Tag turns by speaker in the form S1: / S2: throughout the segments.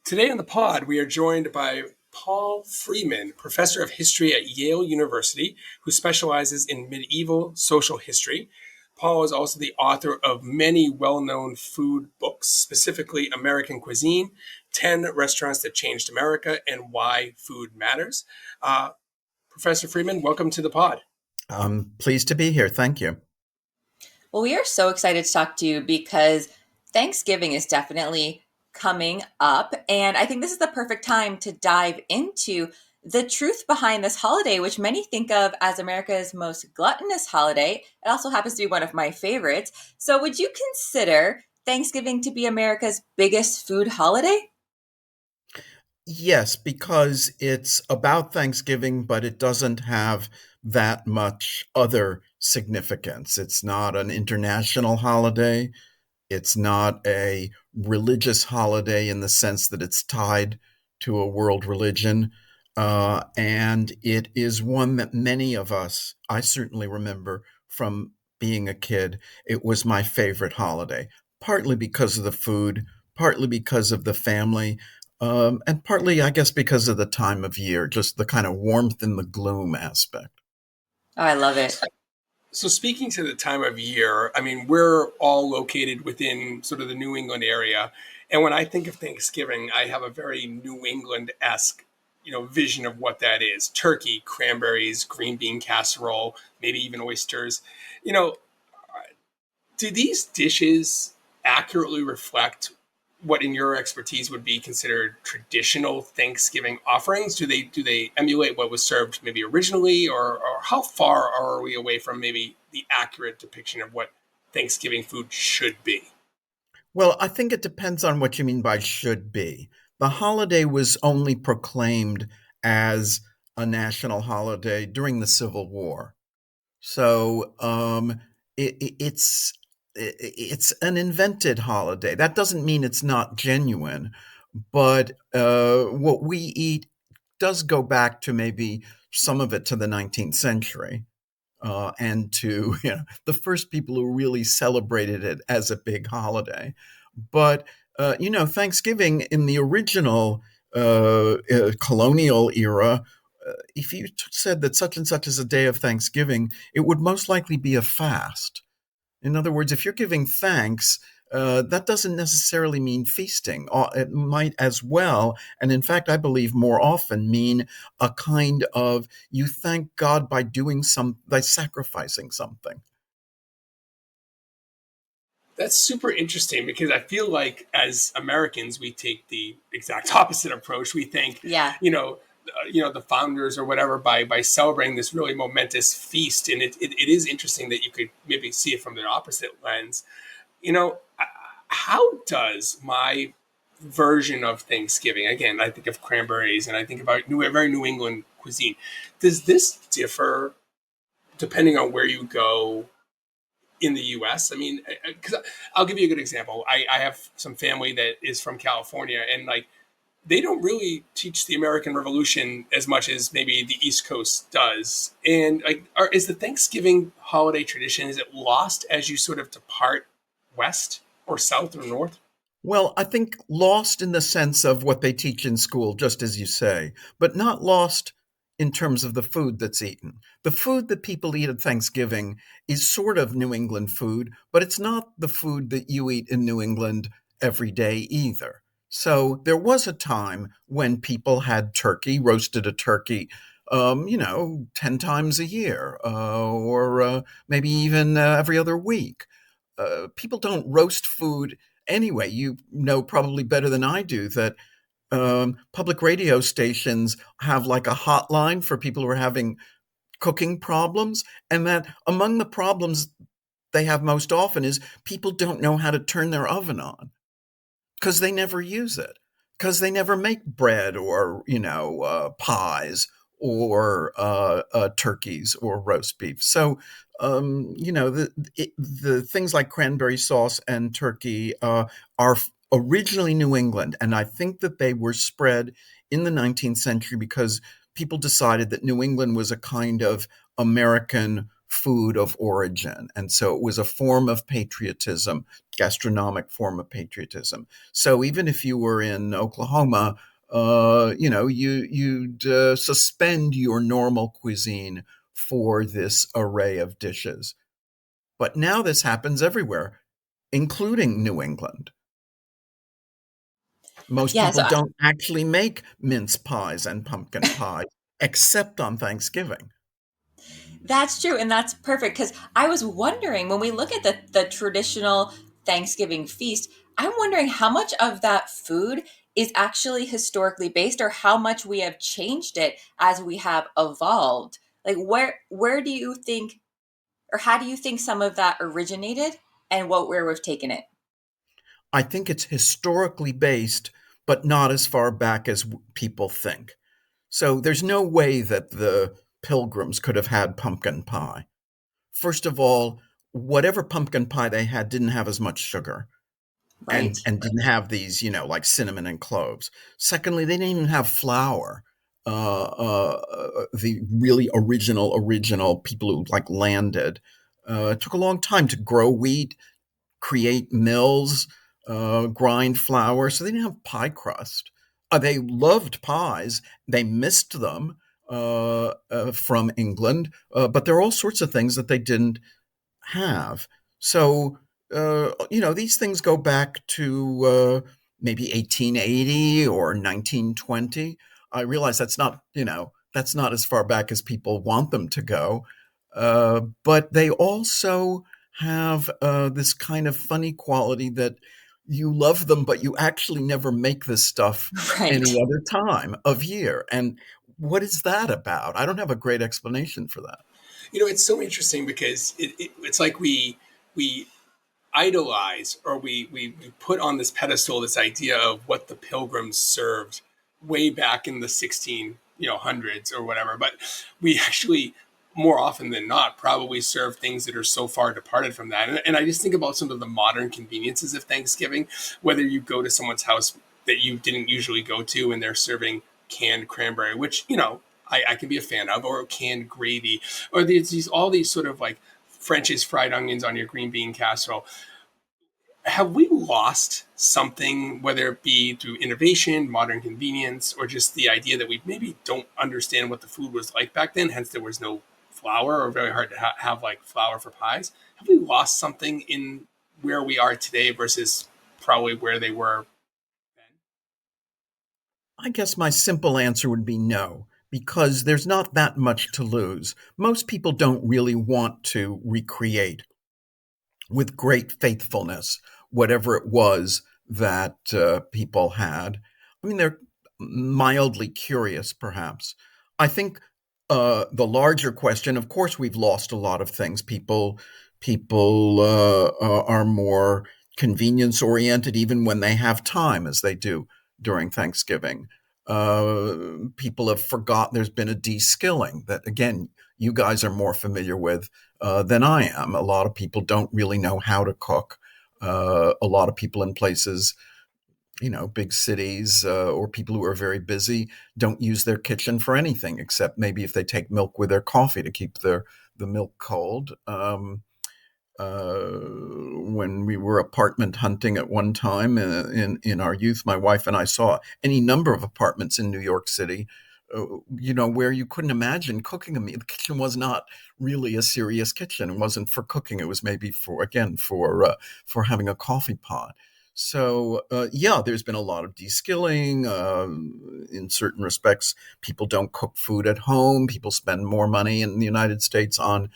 S1: Today on the pod, we are joined by Paul Freedman, professor of history at Yale University, who specializes in medieval social history. Paul is also the author of many well known food books, specifically American Cuisine, 10 Restaurants That Changed America, and Why Food Matters. Professor Freedman, welcome to the pod.
S2: I'm pleased to be here. Thank you.
S3: Well, we are so excited to talk to you because Thanksgiving is definitely coming up. And I think this is the perfect time to dive into the truth behind this holiday, which many think of as America's most gluttonous holiday. It also happens to be one of my favorites. So, would you consider Thanksgiving to be America's biggest food holiday?
S2: Yes, because it's about Thanksgiving, but it doesn't have that much other significance. It's not an international holiday. It's not a religious holiday in the sense that it's tied to a world religion. And it is one that many of us, I certainly remember from being a kid, it was my favorite holiday, partly because of the food, partly because of the family, and partly, I guess, because of the time of year, just the kind of warmth and the gloom aspect.
S3: Oh, I love it.
S1: So, speaking to the time of year, I mean, we're all located within sort of the New England area. And when I think of Thanksgiving, I have a very New England esque, vision of what that is: turkey, cranberries, green bean casserole, maybe even oysters. You know, do these dishes accurately reflect what in your expertise would be considered traditional Thanksgiving offerings? Do they emulate what was served maybe originally, or how far are we away from maybe the accurate depiction of what Thanksgiving food should be?
S2: Well, I think it depends on what you mean by should be. The holiday was only proclaimed as a national holiday during the Civil War. So it's an invented holiday. That doesn't mean it's not genuine, but what we eat does go back to maybe some of it to the 19th century and to the first people who really celebrated it as a big holiday. But Thanksgiving in the original colonial era, if you said that such and such is a day of Thanksgiving, it would most likely be a fast. In other words, if you're giving thanks, that doesn't necessarily mean feasting. It might as well, and in fact, I believe more often mean a kind of you thank God by by sacrificing something.
S1: That's super interesting because I feel like as Americans, we take the exact opposite approach. We think,
S3: Yeah.
S1: the founders or whatever by celebrating this really momentous feast, and it is interesting that you could maybe see it from the opposite lens. How does my version of Thanksgiving, again, I think of cranberries and I think about very New England cuisine, does this differ depending on where you go in the US? I mean, because I'll give you a good example. I have some family that is from California, and like they don't really teach the American Revolution as much as maybe the East Coast does. And like, is the Thanksgiving holiday tradition, is it lost as you sort of depart west or south or north?
S2: Well, I think lost in the sense of what they teach in school, just as you say, but not lost in terms of the food that's eaten. The food that people eat at Thanksgiving is sort of New England food, but it's not the food that you eat in New England every day either. So there was a time when people had turkey, roasted a turkey, 10 times a year, or maybe even every other week. People don't roast food anyway. You know probably better than I do that public radio stations have like a hotline for people who are having cooking problems, and that among the problems they have most often is people don't know how to turn their oven on because they never use it, because they never make bread or pies or turkeys or roast beef. So the things like cranberry sauce and turkey are originally New England, and I think that they were spread in the 19th century because people decided that New England was a kind of American food of origin. And so it was a form of patriotism, gastronomic form of patriotism. So even if you were in Oklahoma, you'd suspend your normal cuisine for this array of dishes. But now this happens everywhere, including New England. Most
S3: Yeah,
S2: people
S3: so
S2: don't actually make mince pies and pumpkin pie except on Thanksgiving.
S3: that's true, and that's perfect because I was wondering when we look at the traditional Thanksgiving feast, I'm wondering how much of that food is actually historically based or how much we have changed it as we have evolved. Like where do you think or how do you think some of that originated and where we've taken it?
S2: I think it's historically based, but not as far back as people think. So there's no way that the pilgrims could have had pumpkin pie. First of all, whatever pumpkin pie they had didn't have as much sugar
S3: Right.
S2: and didn't have these, like cinnamon and cloves. Secondly, they didn't even have flour. The really original people who like landed. It took a long time to grow wheat, create mills, grind flour. So they didn't have pie crust. They loved pies. They missed them from England, but there are all sorts of things that they didn't have. So, these things go back to maybe 1880 or 1920. I realize that's not as far back as people want them to go. But they also have this kind of funny quality that you love them, but you actually never make this stuff
S3: Right.
S2: any other time of year. And what is that about? I don't have a great explanation for that.
S1: It's so interesting because it's like we idolize or we put on this pedestal this idea of what the pilgrims served way back in the 16 hundreds or whatever, but we actually more often than not probably serve things that are so far departed from that. And I just think about some of the modern conveniences of Thanksgiving, whether you go to someone's house that you didn't usually go to and they're serving canned cranberry, which I can be a fan of, or canned gravy, or these all these sort of like French's fried onions on your green bean casserole. Have we lost something, whether it be through innovation, modern convenience, or just the idea that we maybe don't understand what the food was like back then? Hence, there was no flour, or very hard to have like flour for pies. Have we lost something in where we are today versus probably where they were then?
S2: I guess my simple answer would be no, because there's not that much to lose. Most people don't really want to recreate with great faithfulness whatever it was that people had. I mean, they're mildly curious, perhaps. I think the larger question, of course, we've lost a lot of things. People are more convenience oriented, even when they have time, as they do during Thanksgiving. People have forgot there's been a de-skilling that, again, you guys are more familiar with than I am. A lot of people don't really know how to cook. A lot of people in places, big cities or people who are very busy don't use their kitchen for anything except maybe if they take milk with their coffee to keep the milk cold. When we were apartment hunting at one time in our youth, my wife and I saw any number of apartments in New York City, where you couldn't imagine cooking a meal. The kitchen was not really a serious kitchen. It wasn't for cooking. It was maybe for having a coffee pot. So yeah, there's been a lot of de-skilling. In certain respects, people don't cook food at home. People spend more money in the United States on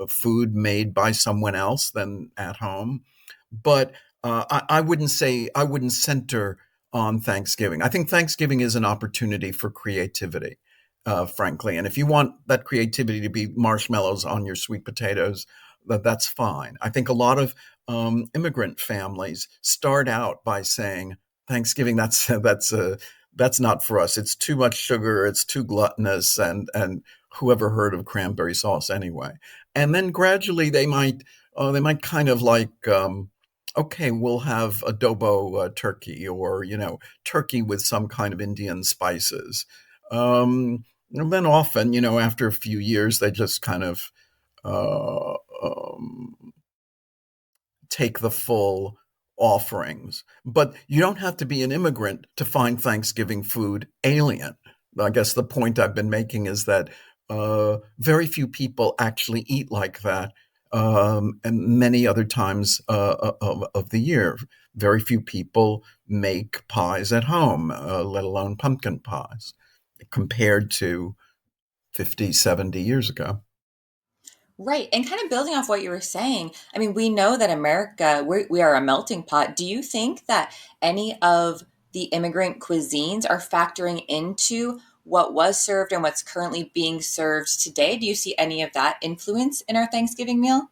S2: food made by someone else than at home. But I wouldn't say I wouldn't center on Thanksgiving. I think Thanksgiving is an opportunity for creativity, frankly. And if you want that creativity to be marshmallows on your sweet potatoes, that's fine. I think a lot of immigrant families start out by saying Thanksgiving that's not for us. It's too much sugar. It's too gluttonous, and whoever heard of cranberry sauce anyway? And then gradually they might kind of like okay, we'll have adobo turkey or turkey with some kind of Indian spices. And then often after a few years they just kind of uh, um, take the full offerings. But you don't have to be an immigrant to find Thanksgiving food alien. I guess the point I've been making is that very few people actually eat like that, and many other times of the year. Very few people make pies at home, let alone pumpkin pies, compared to 50, 70 years ago.
S3: Right. And kind of building off what you were saying, I mean, we know that America, we are a melting pot. Do you think that any of the immigrant cuisines are factoring into what was served and what's currently being served today? Do you see any of that influence in our Thanksgiving meal?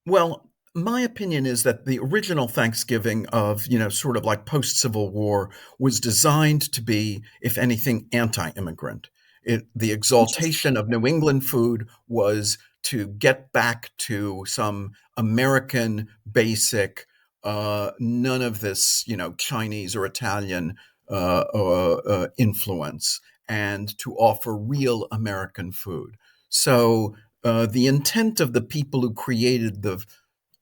S2: Well, my opinion is that the original Thanksgiving of, sort of like post Civil War was designed to be, if anything, anti immigrant. The
S3: Interesting.
S2: exaltation of New England food was to get back to some American basic, none of this, Chinese or Italian influence, and to offer real American food. So the intent of the people who created the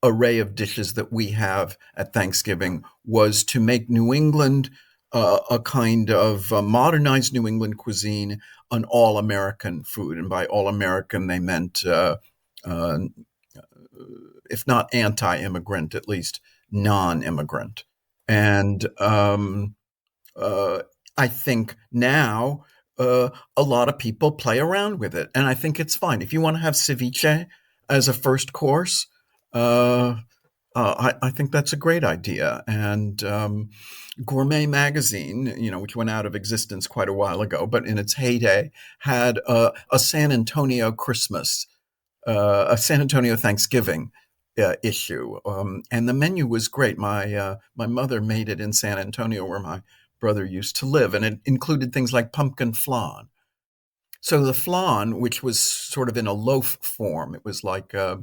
S2: array of dishes that we have at Thanksgiving was to make New England a kind of modernized New England cuisine, an all American food. And by all American, they meant, uh, if not anti immigrant, at least non immigrant. And uh, I think now a lot of people play around with it, and I think it's fine. If you want to have ceviche as a first course, uh, I think that's a great idea. And Gourmet magazine, which went out of existence quite a while ago, but in its heyday, had a San Antonio Christmas, a San Antonio Thanksgiving issue, and the menu was great. My mother made it in San Antonio, where my brother used to live, and it included things like pumpkin flan. So the flan, which was sort of in a loaf form, it was like
S3: Yep.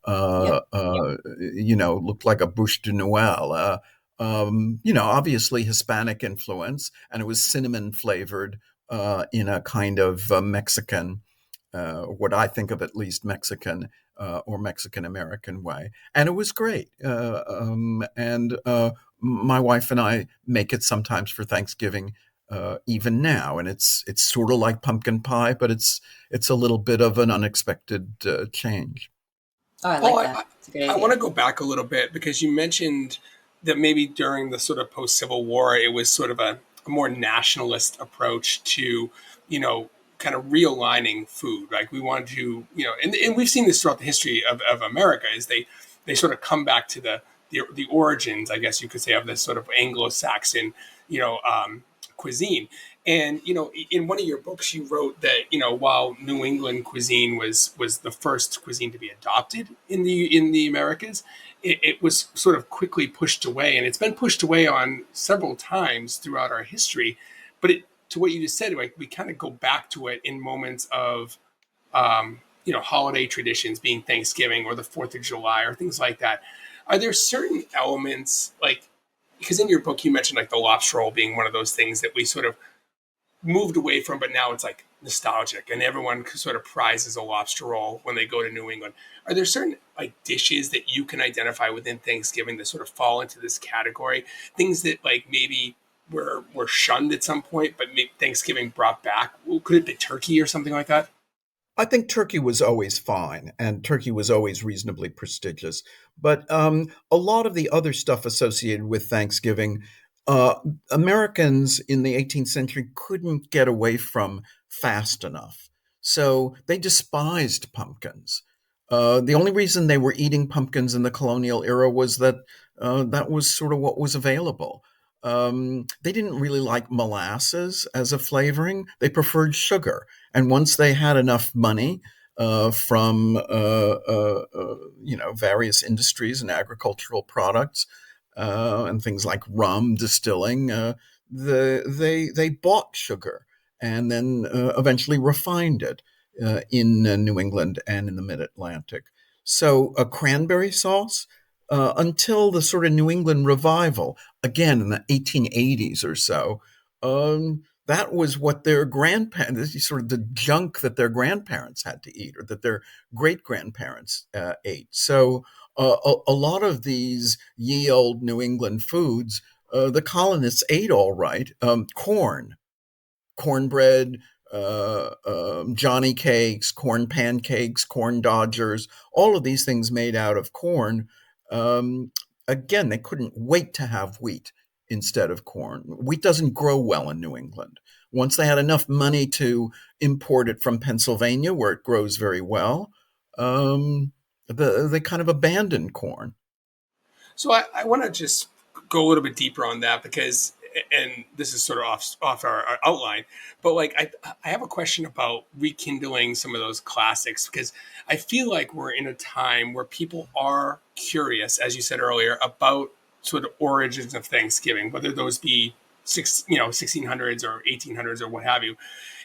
S2: looked like a bouche de Noël. Obviously Hispanic influence, and it was cinnamon flavored in a kind of Mexican, what I think of at least Mexican or Mexican American way, and it was great. And my wife and I make it sometimes for Thanksgiving, even now, and it's sort of like pumpkin pie, but it's a little bit of an unexpected change.
S3: Oh, I
S1: Paul,
S3: like
S1: I,
S3: that.
S1: I,
S3: It's a good
S1: I want
S3: idea.
S1: to go back a little bit because you mentioned that maybe during the sort of post Civil War, it was sort of a more nationalist approach to, you know, kind of realigning food. Like we wanted to, and we've seen this throughout the history of America, is they sort of come back to the origins, I guess you could say, of this sort of Anglo-Saxon, cuisine. And in one of your books, you wrote that while New England cuisine was the first cuisine to be adopted in the Americas, it was sort of quickly pushed away, and it's been pushed away on several times throughout our history. But to what you just said, like we kind of go back to it in moments of holiday traditions, being Thanksgiving or the Fourth of July or things like that. Are there certain elements like, because in your book you mentioned like the lobster roll being one of those things that we sort of moved away from, but now it's like nostalgic, and everyone sort of prizes a lobster roll when they go to New England. Are there certain like dishes that you can identify within Thanksgiving that sort of fall into this category? Things that like maybe were shunned at some point, but maybe Thanksgiving brought back. Could it be turkey or something like that?
S2: I think turkey was always fine, and turkey was always reasonably prestigious. But a lot of the other stuff associated with Thanksgiving, uh, Americans in the 18th century couldn't get away from fast enough. So they despised pumpkins. The only reason they were eating pumpkins in the colonial era was that that was sort of what was available. They didn't really like molasses as a flavoring, they preferred sugar. And once they had enough money from various industries and agricultural products and things like rum distilling, they bought sugar and then eventually refined it in New England and in the Mid Atlantic. So a cranberry sauce. Until the sort of New England revival, again in the 1880s or so, that was what their grandparents, this is sort of the junk that their grandparents had to eat or that their great grandparents ate. So a lot of these ye old New England foods, the colonists ate all right. Cornbread, Johnny cakes, corn pancakes, corn dodgers, all of these things made out of corn. Um, Again, they couldn't wait to have wheat instead of corn. Wheat doesn't grow well in New England. Once they had enough money to import it from Pennsylvania, where it grows very well, um, they kind of abandoned corn.
S1: So I want to just go a little bit deeper on that because, and this is sort of off our outline, but like I have a question about rekindling some of those classics because I feel like we're in a time where people are curious, as you said earlier, about sort of origins of Thanksgiving, whether those be 1600s or 1800s or what have you.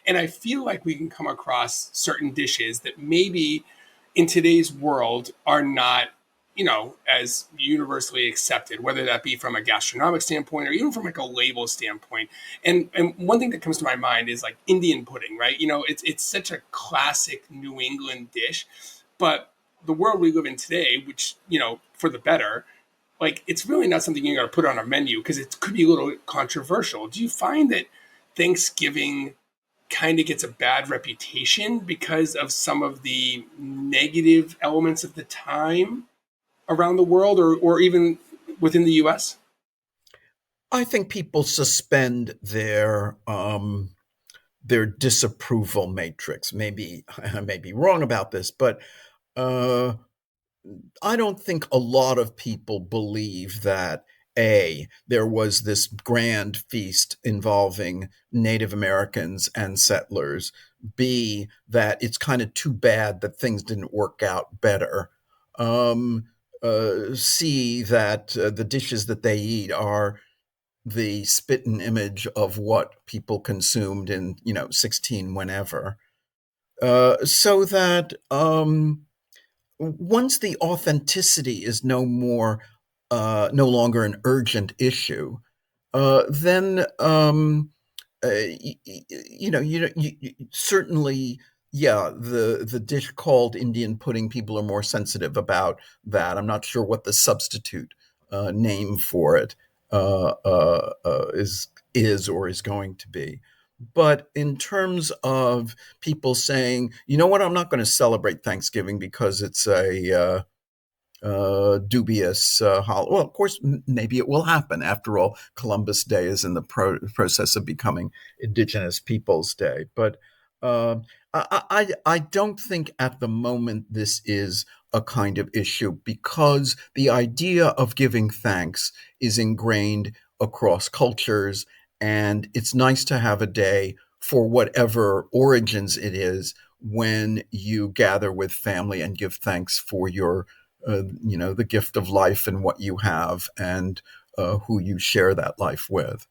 S1: And I feel like we can come across certain dishes that maybe in today's world are not, as universally accepted, whether that be from a gastronomic standpoint or even from like a label standpoint. And one thing that comes to my mind is like Indian pudding, right? It's such a classic New England dish, but the world we live in today, which, for the better, like it's really not something you got to put on a menu because it could be a little controversial. Do you find that Thanksgiving kind of gets a bad reputation because of some of the negative elements of the time around the world or even within the US?
S2: I think people suspend their disapproval matrix. Maybe I may be wrong about this, but uh, I don't think a lot of people believe that A, there was this grand feast involving Native Americans and settlers, B, that it's kind of too bad that things didn't work out better, um, C, that the dishes that they eat are the spit and image of what people consumed in 16 whenever, so that once the authenticity is no longer an urgent issue, then certainly, yeah, the dish called Indian pudding, people are more sensitive about that. I'm not sure what the substitute name for it is or is going to be. But in terms of people saying, you know what, I'm not going to celebrate Thanksgiving because it's a dubious holiday. Well, of course, maybe it will happen. After all, Columbus Day is in the process of becoming Indigenous Peoples Day. But uh, I don't think at the moment this is a kind of issue because the idea of giving thanks is ingrained across cultures, and it's nice to have a day for whatever origins it is when you gather with family and give thanks for the gift of life and what you have and who you share that life with.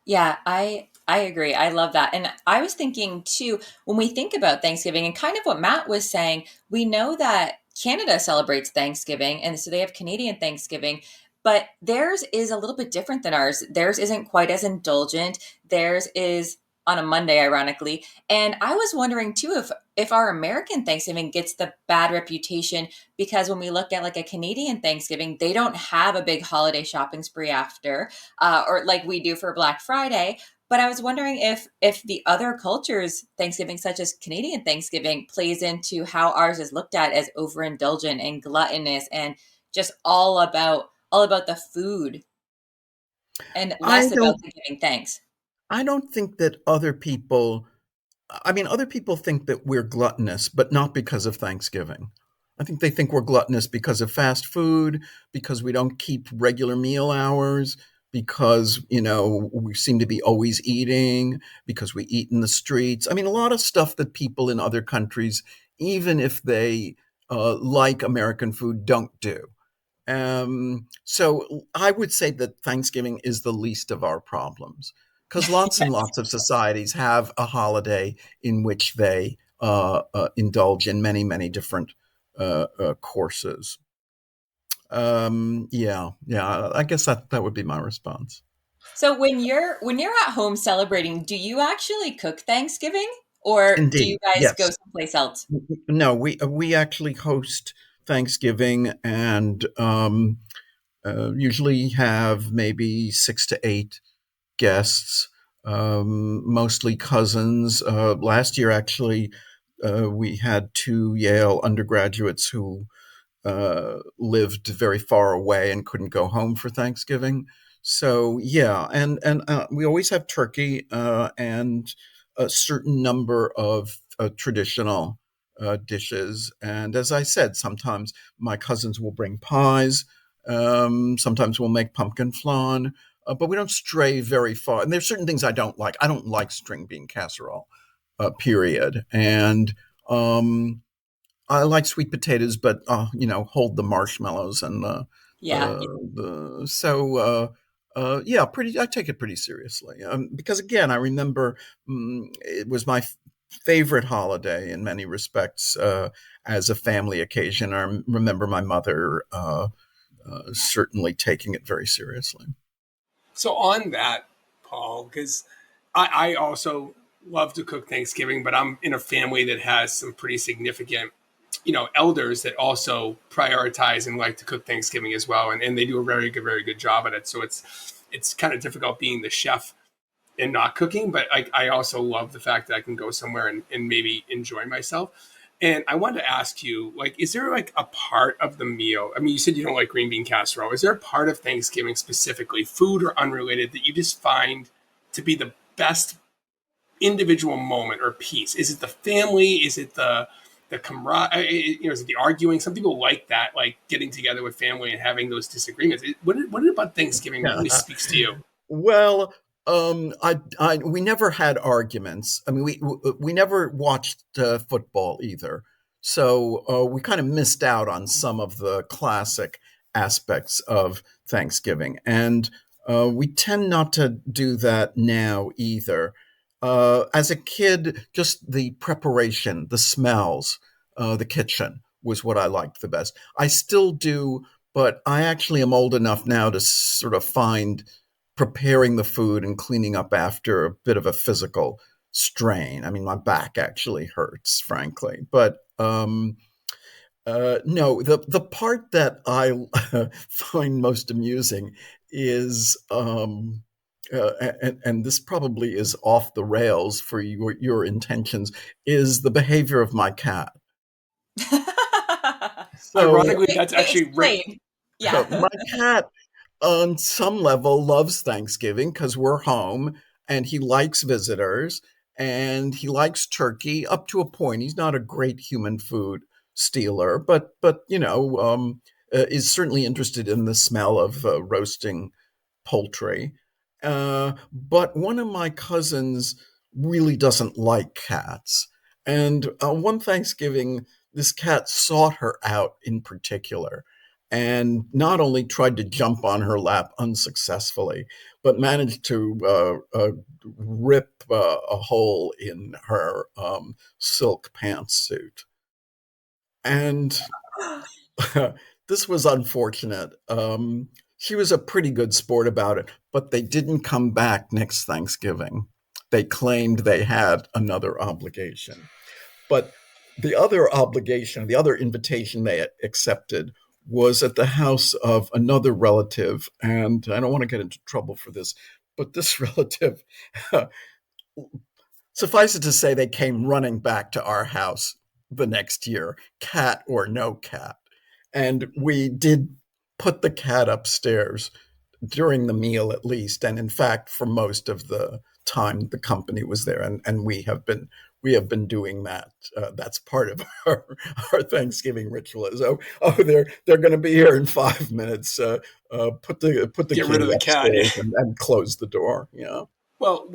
S3: Yeah, I agree. I love that. And I was thinking too, when we think about Thanksgiving and kind of what Matt was saying, we know that Canada celebrates Thanksgiving and so they have Canadian Thanksgiving, but theirs is a little bit different than ours. Theirs isn't quite as indulgent. Theirs is on a Monday, ironically. And I was wondering too if our American Thanksgiving gets the bad reputation because when we look at like a Canadian Thanksgiving, they don't have a big holiday shopping spree after or like we do for Black Friday. But I was wondering if the other cultures' Thanksgiving, such as Canadian Thanksgiving, plays into how ours is looked at as overindulgent and gluttonous and just all about the food and
S2: I
S3: less about
S2: don't.
S3: the giving thanks.
S2: I don't think that other people. I mean, other people think that we're gluttonous, but not because of Thanksgiving. I think they think we're gluttonous because of fast food, because we don't keep regular meal hours, because, we seem to be always eating, because we eat in the streets. I mean, a lot of stuff that people in other countries, even if they like American food, don't do. So I would say that Thanksgiving is the least of our problems because lots and
S3: Yes.
S2: lots of societies have a holiday in which they indulge in many, many different courses. Yeah, yeah. I guess that would be my response.
S3: So when you're at home celebrating, do you actually cook Thanksgiving or do you
S2: Indeed,
S3: guys go
S2: yes.
S3: someplace else?
S2: No, we actually host Thanksgiving, and usually have maybe 6 to 8 guests, mostly cousins. Last year, actually, we had two Yale undergraduates who lived very far away and couldn't go home for Thanksgiving. So yeah, and we always have turkey and a certain number of traditional dishes. And as I said, sometimes my cousins will bring pies. Sometimes we'll make pumpkin flan. But we don't stray very far. And there's certain things I don't like. I don't like string bean casserole, period. And I like sweet potatoes, but hold the marshmallows and
S3: Yeah.
S2: yeah, pretty. I take it pretty seriously because again, I remember it was my favorite holiday in many respects as a family occasion. I remember my mother certainly taking it very seriously.
S1: So on that, Paul, because I also love to cook Thanksgiving, but I'm in a family that has some pretty significant, elders that also prioritize and like to cook Thanksgiving as well, and they do a very good job at it. So it's kind of difficult being the chef and not cooking, but I also love the fact that I can go somewhere and maybe enjoy myself. And I wanted to ask you, like, is there like a part of the meal? I mean, you said you don't like green bean casserole. Is there a part of Thanksgiving specifically, food or unrelated, that you just find to be the best individual moment or piece? Is it the family? Is it the camaraderie? Is it the arguing? Some people like that, like getting together with family and having those disagreements. What about Thanksgiving really
S2: Yeah.
S1: speaks to you?
S2: Well, we never had arguments. I mean, we never watched football either, so we kind of missed out on some of the classic aspects of Thanksgiving, and we tend not to do that now either. As a kid, just the preparation, the smells, the kitchen was what I liked the best. I still do, but I actually am old enough now to sort of find preparing the food and cleaning up after a bit of a physical strain. I mean, my back actually hurts, frankly. But no, the part that I find most amusing is, and this probably is off the rails for your intentions, is the behavior of my cat. So
S1: Ironically,
S3: Wait,
S1: that's
S3: wait,
S1: actually right.
S3: explain. Yeah.
S2: my cat on some level loves Thanksgiving because we're home and he likes visitors and he likes turkey up to a point. He's not a great human food stealer, but is certainly interested in the smell of roasting poultry. But one of my cousins really doesn't like cats. And one Thanksgiving, this cat sought her out in particular and not only tried to jump on her lap unsuccessfully, but managed to rip a hole in her silk pantsuit. And this was unfortunate. She was a pretty good sport about it, but they didn't come back next Thanksgiving. They claimed they had another obligation. But the other obligation, the other invitation they accepted was at the house of another relative. And I don't want to get into trouble for this, but this relative, suffice it to say, they came running back to our house the next year, cat or no cat. And we did put the cat upstairs during the meal at least, and in fact for most of the time the company was there, and we have been doing that. That's part of our Thanksgiving ritual. Is they're going to be here in 5 minutes. Put the
S1: Get rid of
S2: kitty
S1: the cat.
S2: upstairs and close the door.
S1: Well,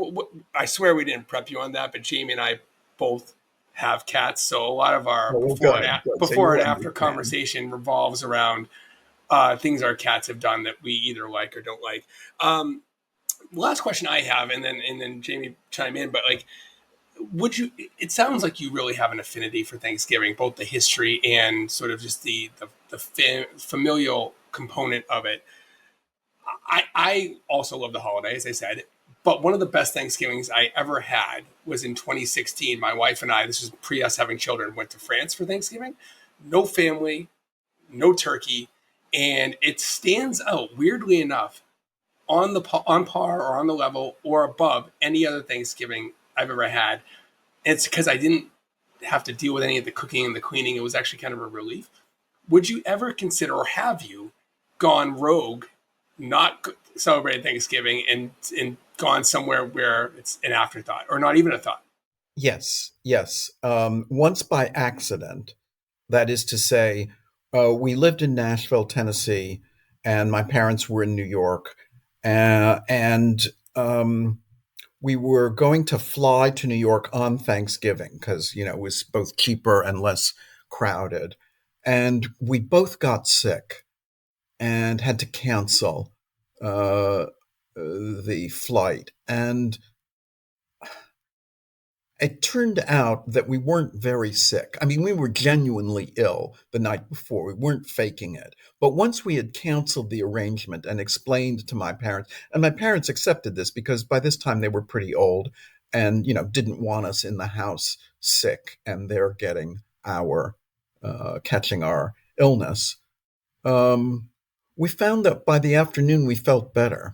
S1: I swear we didn't prep you on that, but Jamie and I both have cats, so a lot of our
S2: Oh, well, good, good. So
S1: before
S2: you
S1: and after
S2: understand.
S1: conversation revolves around things our cats have done that we either like or don't like. Last question I have, and then Jamie chime in, but like, would you? It sounds like you really have an affinity for Thanksgiving, both the history and sort of just the familial component of it. I also love the holiday, as I said. But one of the best Thanksgivings I ever had was in 2016. My wife and I, this is pre us having children, went to France for Thanksgiving. No family, no turkey, and it stands out weirdly enough on the on par or on the level or above any other Thanksgiving I've ever had. And it's because I didn't have to deal with any of the cooking and the cleaning. It was actually kind of a relief. Would you ever consider, or have you gone rogue, not celebrated Thanksgiving, and gone somewhere where it's an afterthought or not even a thought?
S2: Yes, yes. Once by accident, that is to say, we lived in Nashville, Tennessee, and my parents were in New York, and we were going to fly to New York on Thanksgiving because it was both cheaper and less crowded, and we both got sick and had to cancel the flight. And it turned out that we weren't very sick. I mean, we were genuinely ill the night before. We weren't faking it. But once we had canceled the arrangement and explained to my parents, and my parents accepted this because by this time they were pretty old and, didn't want us in the house sick and they're catching our illness. We found that by the afternoon we felt better.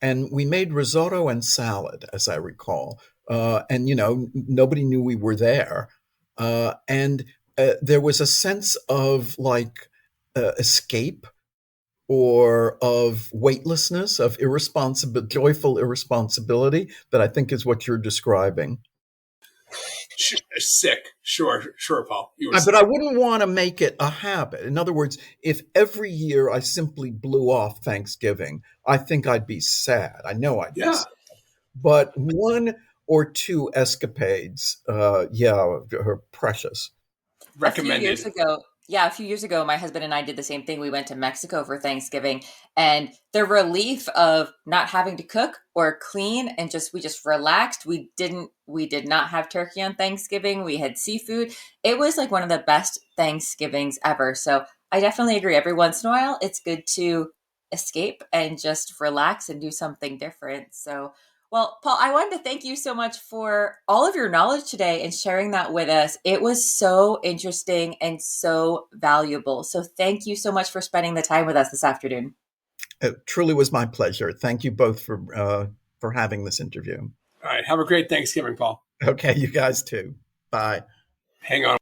S2: And we made risotto and salad, as I recall. And nobody knew we were there. And there was a sense of like escape or of weightlessness, of joyful irresponsibility that I think is what you're describing.
S1: Sick, sure, sure, Paul. You were
S2: But
S1: sick.
S2: I wouldn't want to make it a habit. In other words, if every year I simply blew off Thanksgiving, I think I'd be sad. I know I'd be
S1: Yeah,
S2: sad. But one or two escapades, yeah, are precious.
S3: A few years
S1: recommended.
S3: ago, yeah, a few years ago, my husband and I did the same thing. We went to Mexico for Thanksgiving, and the relief of not having to cook or clean and we just relaxed. We did not have turkey on Thanksgiving. We had seafood. It was like one of the best Thanksgivings ever. So I definitely agree. Every once in a while, it's good to escape and just relax and do something different. So well, Paul, I wanted to thank you so much for all of your knowledge today and sharing that with us. It was so interesting and so valuable. So thank you so much for spending the time with us this afternoon.
S2: It truly was my pleasure. Thank you both for having this interview.
S1: All right, have a great Thanksgiving, Paul.
S2: Okay, you guys too. Bye.
S1: Hang on.